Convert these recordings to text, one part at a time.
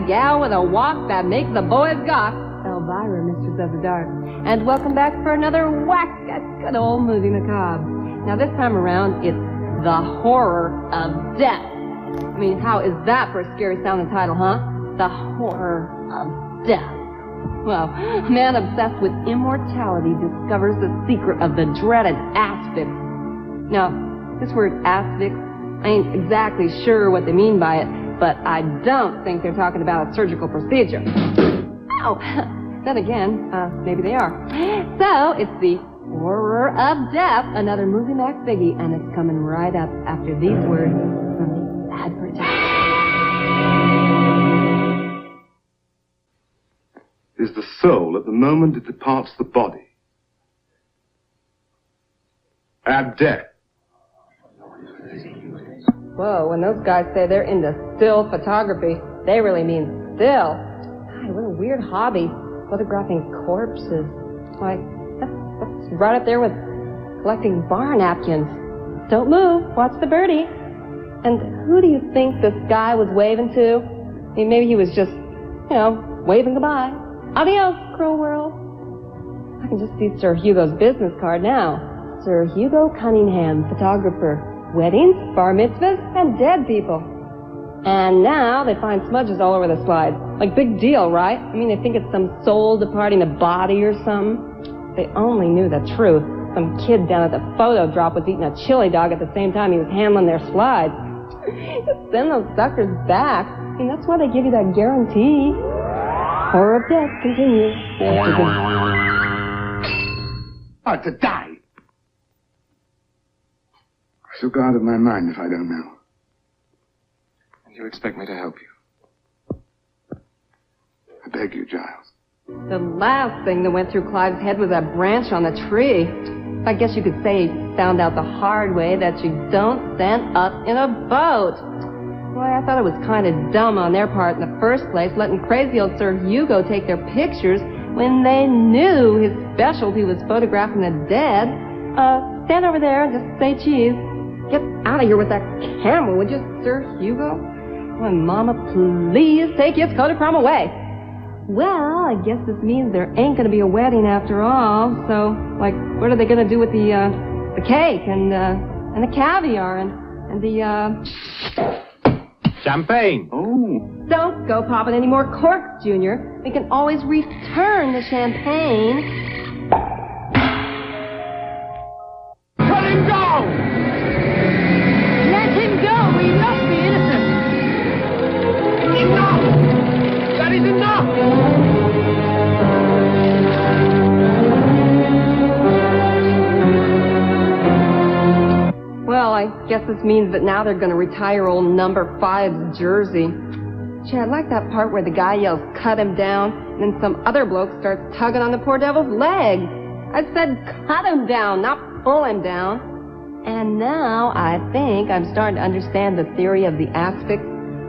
gal with a walk that makes the boys gawk, Elvira, Mistress of the Dark. And welcome back for another whack at good old movie Macabre. Now this time around, it's the horror of death. I mean, how is that for a scary sounding title, huh? The horror of death. Well, a man obsessed with immortality discovers the secret of the dreaded asphyx. Now, this word asphyx, I ain't exactly sure what they mean by it, but I don't think they're talking about a surgical procedure. Oh, then again, maybe they are. So, it's the horror of death, another movie Mac Biggie, and it's coming right up after these words from the advertisement. Is the soul at the moment it departs the body. At death. Whoa, when those guys say they're into still photography, they really mean still. God, what a weird hobby, photographing corpses. Like, that's right up there with collecting bar napkins. Don't move, watch the birdie. And who do you think this guy was waving to? I mean, maybe he was just, waving goodbye. Adios, cruel world. I can just see Sir Hugo's business card now. Sir Hugo Cunningham, photographer. Weddings, bar mitzvahs, and dead people. And now they find smudges all over the slides. Like, big deal, right? I mean, they think it's some soul departing the body or something. They only knew the truth. Some kid down at the photo drop was eating a chili dog at the same time he was handling their slides. Just send those suckers back. I mean, that's why they give you that guarantee. Horror of death continues. Oh, to die. I shall go out of my mind if I don't know. And you expect me to help you? I beg you, Giles. The last thing that went through Clive's head was that branch on the tree. I guess you could say he found out the hard way that you don't stand up in a boat. Why, I thought it was kind of dumb on their part in the first place, letting crazy old Sir Hugo take their pictures when they knew his specialty was photographing the dead. Stand over there and just say cheese. Get out of here with that camera, would you, Sir Hugo? Oh, Mama, please take his coat of crumb away. Well, I guess this means there ain't gonna be a wedding after all. So, like, what are they gonna do with the cake and the caviar and the champagne? Oh. Don't go popping any more corks, Junior. We can always return the champagne. Let him go! Let him go! We must be innocent! Enough! That is enough! Well, I guess this means that now they're going to retire old number 5's jersey. Gee, I like that part where the guy yells, "Cut him down," and then some other bloke starts tugging on the poor devil's leg. I said cut him down, not pull him down. And now I think I'm starting to understand the theory of the asphyx.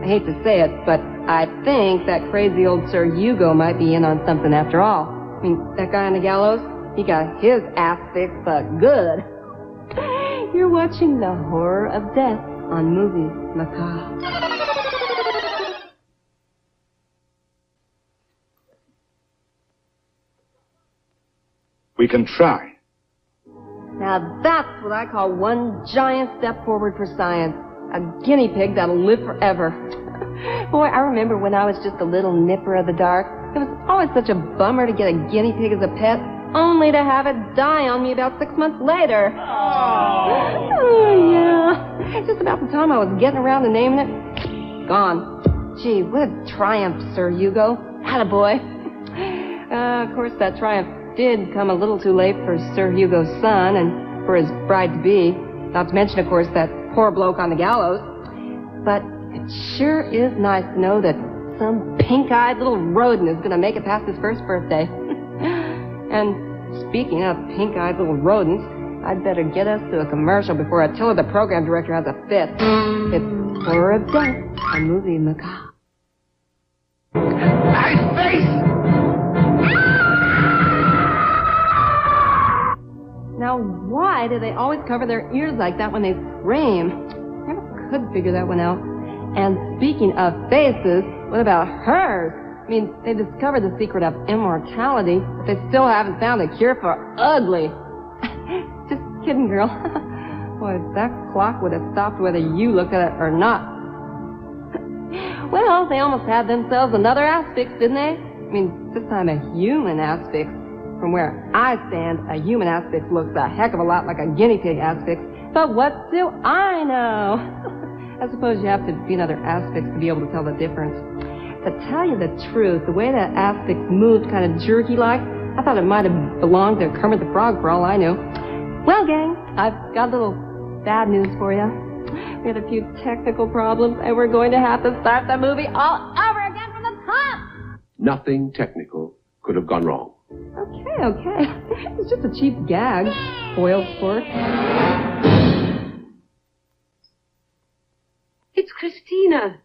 I hate to say it, but I think that crazy old Sir Hugo might be in on something after all. I mean, that guy on the gallows, he got his ass fixed, but good. You're watching the horror of death on Movie Macabre. We can try. Now that's what I call one giant step forward for science. A guinea pig that'll live forever. Boy, I remember when I was just a little nipper of the dark. It was always such a bummer to get a guinea pig as a pet, only to have it die on me about 6 months later. Oh, yeah. Just about the time I was getting around to naming it, gone. Gee, what a triumph, Sir Hugo. Attaboy. Of course, that triumph did come a little too late for Sir Hugo's son and for his bride-to-be. Not to mention, of course, that poor bloke on the gallows. But it sure is nice to know that some pink-eyed little rodent is going to make it past his first birthday. And speaking of pink-eyed little rodents, I'd better get us to a commercial before Attila, the program director, has a fit. It's Horror of Death, a movie macabre. My face! Now, why do they always cover their ears like that when they scream? Never could figure that one out. And speaking of faces, what about hers? I mean, they discovered the secret of immortality, but they still haven't found a cure for ugly. Just kidding, girl. Boy, that clock would have stopped whether you looked at it or not. Well, they almost had themselves another asphyx, didn't they? I mean, this time a human asphyx. From where I stand, a human asphyx looks a heck of a lot like a guinea pig asphyx. But what do I know? I suppose you have to be another asphyx to be able to tell the difference. To tell you the truth, the way that asphyx moved kind of jerky-like, I thought it might have belonged to Kermit the Frog for all I knew. Well, gang, I've got a little bad news for you. We had a few technical problems, and we're going to have to start the movie all over again from the top! Nothing technical could have gone wrong. Okay. It's just a cheap gag. Spoiled sport. It's Christina.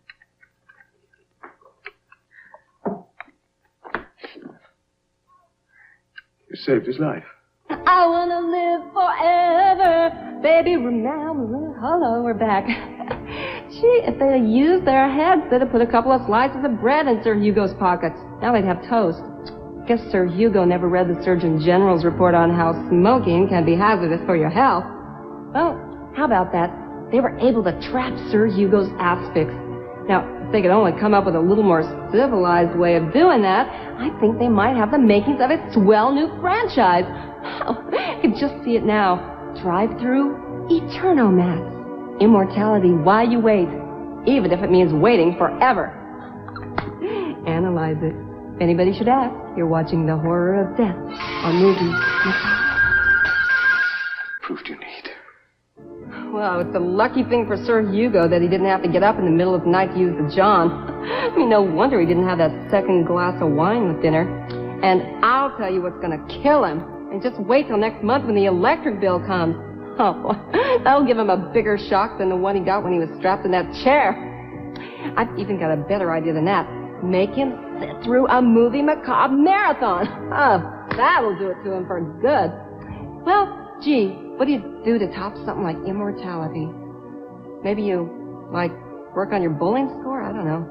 You saved his life. I wanna live forever. Baby, remember. Hello, we're back. Gee, if they'd have used their heads, they'd have put a couple of slices of bread in Sir Hugo's pockets. Now they'd have toast. Guess Sir Hugo never read the Surgeon General's report on how smoking can be hazardous for your health. Well, how about that? They were able to trap Sir Hugo's asphyx. Now, if they could only come up with a little more civilized way of doing that, I think they might have the makings of a swell new franchise. Oh, I can just see it now. Drive-through Eternomats. Immortality while you wait, even if it means waiting forever. Analyze it. If anybody should ask, you're watching The Horror of Death on Movie Macabre. Proof you need. Well, it's a lucky thing for Sir Hugo that he didn't have to get up in the middle of the night to use the John. I mean, no wonder he didn't have that second glass of wine with dinner. And I'll tell you what's going to kill him. And just wait till next month when the electric bill comes. Oh, that'll give him a bigger shock than the one he got when he was strapped in that chair. I've even got a better idea than that. Make him sit through a Movie Macabre marathon. Oh, that'll do it to him for good. Well, gee, what do you do to top something like immortality? Maybe you, like, work on your bowling score? I don't know.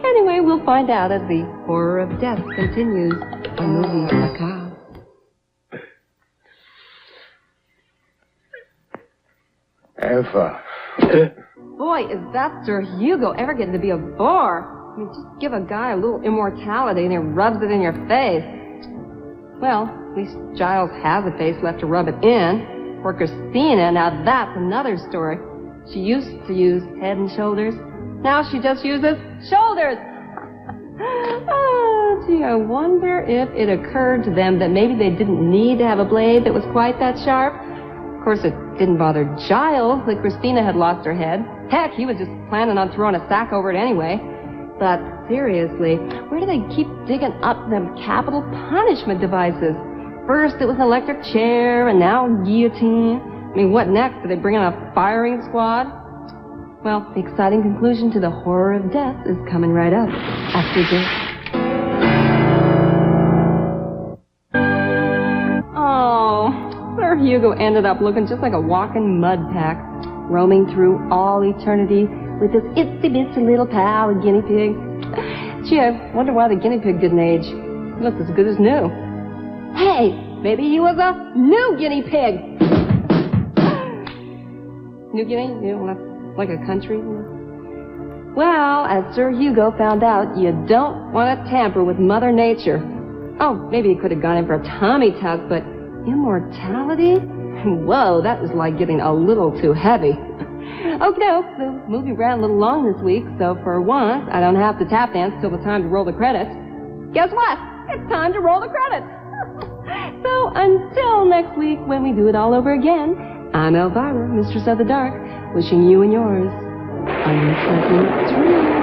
Anyway, we'll find out as the Horror of Death continues on Movie Macabre. Eva. Boy, is that Sir Hugo ever getting to be a bore. I mean, just give a guy a little immortality and he rubs it in your face. Well, at least Giles has a face left to rub it in. For Christina, now that's another story. She used to use Head and Shoulders. Now she just uses shoulders. Oh, gee, I wonder if it occurred to them that maybe they didn't need to have a blade that was quite that sharp. Of course, it didn't bother Giles that Christina had lost her head. Heck, he was just planning on throwing a sack over it anyway. But seriously, where do they keep digging up them capital punishment devices? First it was an electric chair, and now guillotine. I mean, what next? Do they bring in a firing squad? Well, the exciting conclusion to The Horror of Death is coming right up after this. Oh, Sir Hugo ended up looking just like a walking mud pack, roaming through all eternity with his itsy-bitsy little pal, a guinea pig. Gee, I wonder why the guinea pig didn't age. He looked as good as new. Hey, maybe he was a new guinea pig. New Guinea? You know, like a country? Well, as Sir Hugo found out, you don't want to tamper with Mother Nature. Oh, maybe he could have gone in for a tummy tuck, but immortality? Whoa, that was like getting a little too heavy. Okay, the movie ran a little long this week, so for once, I don't have to tap dance till the time to roll the credits. Guess what? It's time to roll the credits. So until next week when we do it all over again, I'm Elvira, Mistress of the Dark, wishing you and yours a pleasant dream.